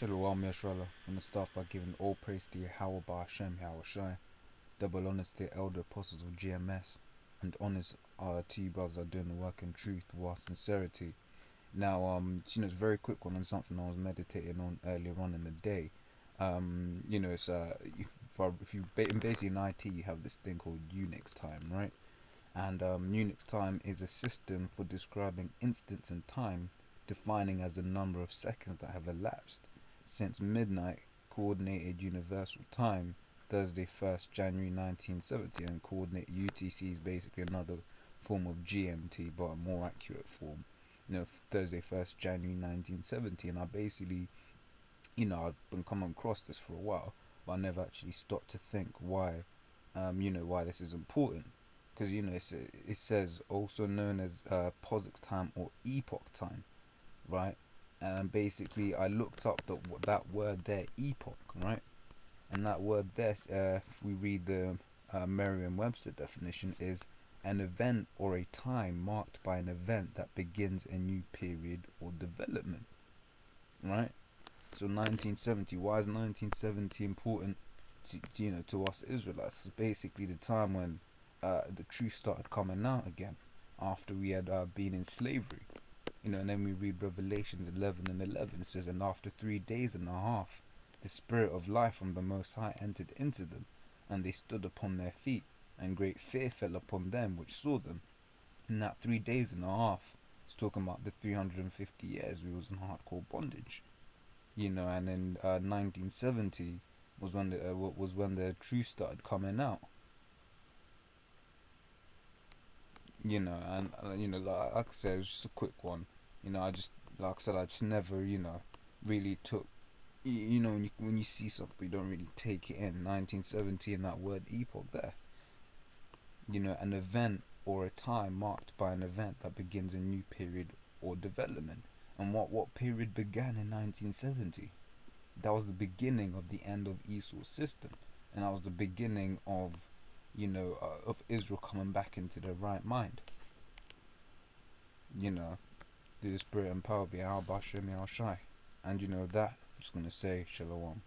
Shalom Yashrallah. I'm gonna start by giving all praise to Yahweh Hashem Yahweh Shai. Double honors to the elder apostles of GMS, and honors to you brothers are doing the work in truth while sincerity. Now, it's a very quick one on something I was meditating on earlier on in the day. It's if you basically in IT you have this thing called Unix time, right? And Unix time is a system for describing instants in time, defining as the number of seconds that have elapsed since midnight coordinated universal time, Thursday 1st January 1970, and coordinate UTC is basically another form of GMT but a more accurate form. Thursday 1st January 1970, and I basically, I've been coming across this for a while, but I never actually stopped to think why this is important. Because it says also known as POSIX time or epoch time, right? And basically I looked up that word there, epoch, right? And that word there, if we read the Merriam-Webster definition, is an event or a time marked by an event that begins a new period or development, right? So 1970, why is 1970 important to us Israelites? It's basically the time when the truth started coming out again after we had been in slavery. And then we read Revelations 11 and 11. It says, and after 3 days and a half, the Spirit of life from the Most High entered into them, and they stood upon their feet, and great fear fell upon them which saw them. And that 3 days and a half is talking about the 350 years we was in hardcore bondage. And then 1970 was when the truth started coming out. Like I said, it was just a quick one. I just, like I said, I just never, really took, when you see something, you don't really take it in. 1970 and that word epoch there. An event or a time marked by an event that begins a new period or development. And what period began in 1970? That was the beginning of the end of Esau's system, and that was the beginning of, of Israel coming back into their right mind. Through the spirit and power of Yahweh Bashem Yahweh Shai. And that, I'm just gonna say Shalom.